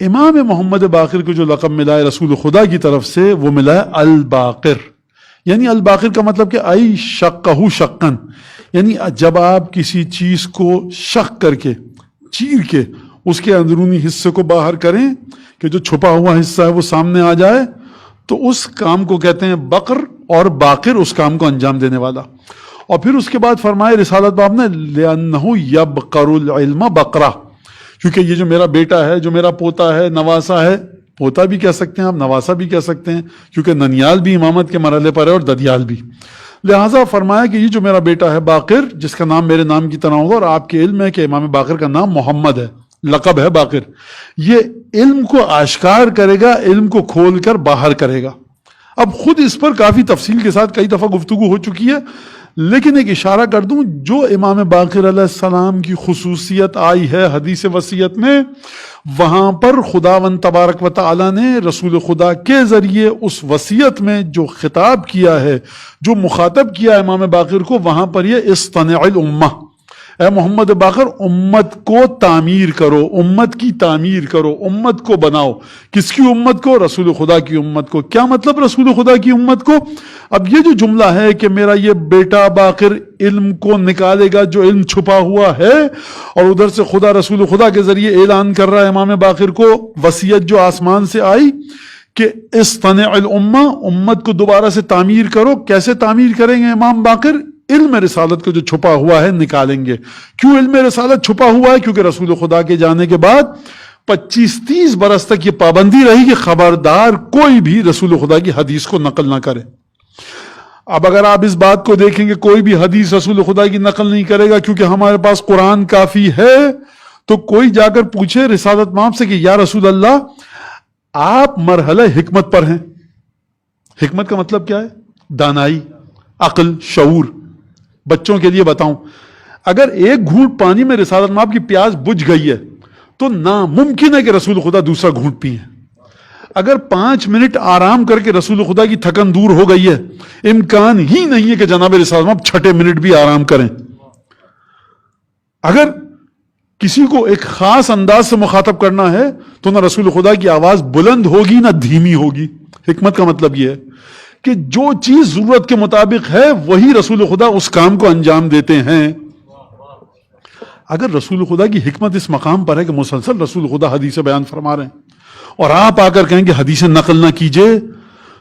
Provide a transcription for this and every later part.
امام محمد باقر کو جو لقب ملا ہے رسول خدا کی طرف سے وہ ملا ہے الباقر. یعنی الباقر کا مطلب کہ ای شقہ شقن، یعنی جب آپ کسی چیز کو شق کر کے چیر کے اس کے اندرونی حصے کو باہر کریں کہ جو چھپا ہوا حصہ ہے وہ سامنے آ جائے تو اس کام کو کہتے ہیں بقر، اور باقر اس کام کو انجام دینے والا. اور پھر اس کے بعد فرمائے رسالت باب نے لِأَنَّهُ يَبْقَرُ الْعِلْمَ بقرہ، کیونکہ یہ جو میرا بیٹا ہے، جو میرا پوتا ہے، نواسا ہے، پوتا بھی کہہ سکتے ہیں آپ، نواسا بھی کہہ سکتے ہیں، کیونکہ ننیال بھی امامت کے مرحلے پر ہے اور ددیال بھی. لہٰذا فرمایا کہ یہ جو میرا بیٹا ہے باقر، جس کا نام میرے نام کی طرح ہوگا، اور آپ کے علم ہے کہ امام باقر کا نام محمد ہے، لقب ہے باقر، یہ علم کو آشکار کرے گا، علم کو کھول کر باہر کرے گا. اب خود اس پر کافی تفصیل کے ساتھ کئی دفعہ گفتگو ہو چکی ہے، لیکن ایک اشارہ کر دوں، جو امام باقر علیہ السلام کی خصوصیت آئی ہے حدیث وصیت میں، وہاں پر خداوند تبارک و تعالی نے رسول خدا کے ذریعے اس وصیت میں جو خطاب کیا ہے، جو مخاطب کیا ہے امام باقر کو، وہاں پر یہ اصطنع الامہ، اے محمد باقر امت کو تعمیر کرو، امت کی تعمیر کرو، امت کو بناؤ. کس کی امت کو؟ رسول خدا کی امت کو. کیا مطلب رسول خدا کی امت کو؟ اب یہ جو جملہ ہے کہ میرا یہ بیٹا باقر علم کو نکالے گا جو علم چھپا ہوا ہے، اور ادھر سے خدا رسول خدا کے ذریعے اعلان کر رہا ہے امام باقر کو وصیت جو آسمان سے آئی کہ اصطنع الامہ، امت کو دوبارہ سے تعمیر کرو. کیسے تعمیر کریں گے امام باقر؟ علم رسالت کو جو چھپا ہوا ہے نکالیں گے. کیوں علم رسالت چھپا ہوا ہے؟ کیونکہ رسول خدا کے جانے کے بعد 25-30 برس تک یہ پابندی رہی کہ خبردار کوئی بھی رسول خدا کی حدیث کو نقل نہ کرے. اب اگر آپ اس بات کو دیکھیں کہ کوئی بھی حدیث رسول خدا کی نقل نہیں کرے گا کیونکہ ہمارے پاس قرآن کافی ہے، تو کوئی جا کر پوچھے رسالت مآب سے کہ یا رسول اللہ آپ مرحلہ حکمت پر ہیں. حکمت کا مطلب کیا ہے؟ دانائی، عقل، شعور. بچوں کے لیے بتاؤں، اگر ایک گھونٹ پانی میں رسالت مآب کی پیاس بجھ گئی ہے تو ناممکن ہے کہ رسول خدا دوسرا گھونٹ پئیں. اگر 5 منٹ آرام کر کے رسول خدا کی تھکن دور ہو گئی ہے، امکان ہی نہیں ہے کہ جناب رسالت مآب 6 منٹ بھی آرام کریں. اگر کسی کو ایک خاص انداز سے مخاطب کرنا ہے تو نہ رسول خدا کی آواز بلند ہوگی نہ دھیمی ہوگی. حکمت کا مطلب یہ ہے کہ جو چیز ضرورت کے مطابق ہے وہی رسول خدا اس کام کو انجام دیتے ہیں. اگر رسول خدا کی حکمت اس مقام پر ہے کہ مسلسل رسول خدا حدیث بیان فرما رہے ہیں اور آپ آ کر کہیں کہ حدیث نقل نہ کیجئے،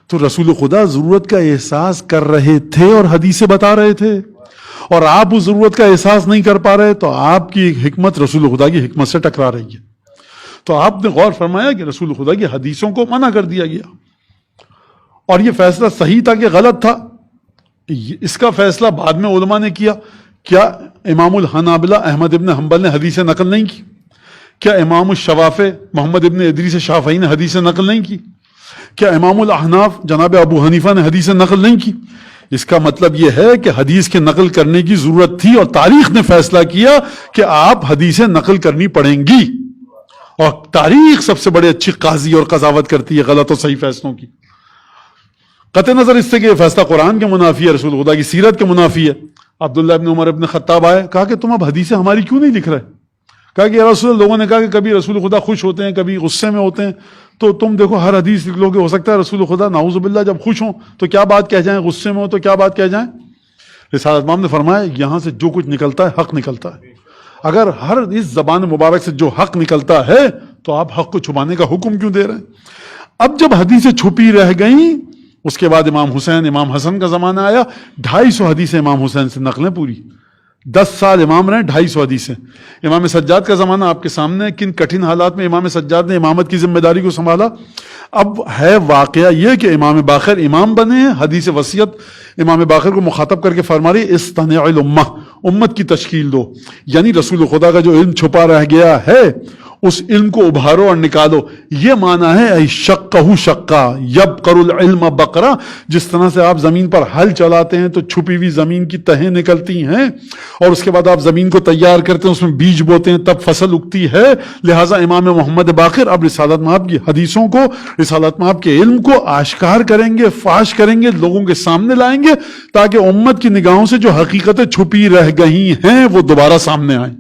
تو رسول خدا ضرورت کا احساس کر رہے تھے اور حدیثیں بتا رہے تھے، اور آپ اس ضرورت کا احساس نہیں کر پا رہے تو آپ کی حکمت رسول خدا کی حکمت سے ٹکرا رہی ہے. تو آپ نے غور فرمایا کہ رسول خدا کی حدیثوں کو منع کر دیا گیا، اور یہ فیصلہ صحیح تھا کہ غلط تھا؟ اس کا فیصلہ بعد میں علماء نے کیا. کیا امام الحنابلہ احمد ابن حنبل نے حدیث نقل نہیں کی؟ کیا امام الشوافع محمد ابن ادریس شافعی نے حدیث نقل نہیں کی؟ کیا امام الاحناف جناب ابو حنیفہ نے حدیث نقل نہیں کی؟ اس کا مطلب یہ ہے کہ حدیث کے نقل کرنے کی ضرورت تھی، اور تاریخ نے فیصلہ کیا کہ آپ حدیثیں نقل کرنی پڑیں گی. اور تاریخ سب سے بڑی اچھی قاضی اور قضاوت کرتی ہے غلط اور صحیح فیصلوں کی. قطع نظر اس سے کہ یہ فیصلہ قرآن کے منافی ہے، رسول خدا کی سیرت کے منافی ہے. عبداللہ ابن عمر ابن خطاب آئے، کہا کہ تم اب حدیثیں ہماری کیوں نہیں لکھ رہے؟ کہا کہ یا رسول اللہ، لوگوں نے کہا کہ کبھی رسول خدا خوش ہوتے ہیں، کبھی غصے میں ہوتے ہیں، تو تم دیکھو ہر حدیث لکھ لو گے. ہو سکتا ہے رسول خدا نعوذ باللہ جب خوش ہوں تو کیا بات کہہ جائیں، غصے میں ہو تو کیا بات کہہ جائیں. رسالت مآب نے فرمایا یہاں سے جو کچھ نکلتا ہے حق نکلتا ہے. اگر ہر اس زبان مبارک سے جو حق نکلتا ہے تو آپ حق کو چھپانے کا حکم کیوں دے رہے ہیں؟ اب جب حدیثیں چھپی رہ گئیں، اس کے بعد امام حسین امام حسن کا زمانہ آیا. 250 حدیثیں امام حسین سے نقلیں پوری. 10 سال امام رہے، 250 حدیثیں. امام سجاد کا زمانہ آپ کے سامنے ہے، کن کٹھن حالات میں امام سجاد نے امامت کی ذمہ داری کو سنبھالا. اب ہے واقعہ یہ کہ امام باقر امام بنے ہیں. حدیث وصیت امام باقر کو مخاطب کر کے فرما رہی اصطنع الامہ، امت کی تشکیل دو. یعنی رسول خدا کا جو علم چھپا رہ گیا ہے اس علم کو ابھارو اور نکالو. یہ معنی ہے ای شقہ شقہ یبقر العلم بقرہ. جس طرح سے آپ زمین پر ہل چلاتے ہیں تو چھپی ہوئی زمین کی تہیں نکلتی ہیں، اور اس کے بعد آپ زمین کو تیار کرتے ہیں، اس میں بیج بوتے ہیں، تب فصل اگتی ہے. لہٰذا امام محمد باقر اب رسالت مآب کی حدیثوں کو، رسالت مآب کے علم کو آشکار کریں گے، فاش کریں گے، لوگوں کے سامنے لائیں گے، تاکہ امت کی نگاہوں سے جو حقیقتیں چھپی رہ گئی ہیں وہ دوبارہ سامنے آئیں.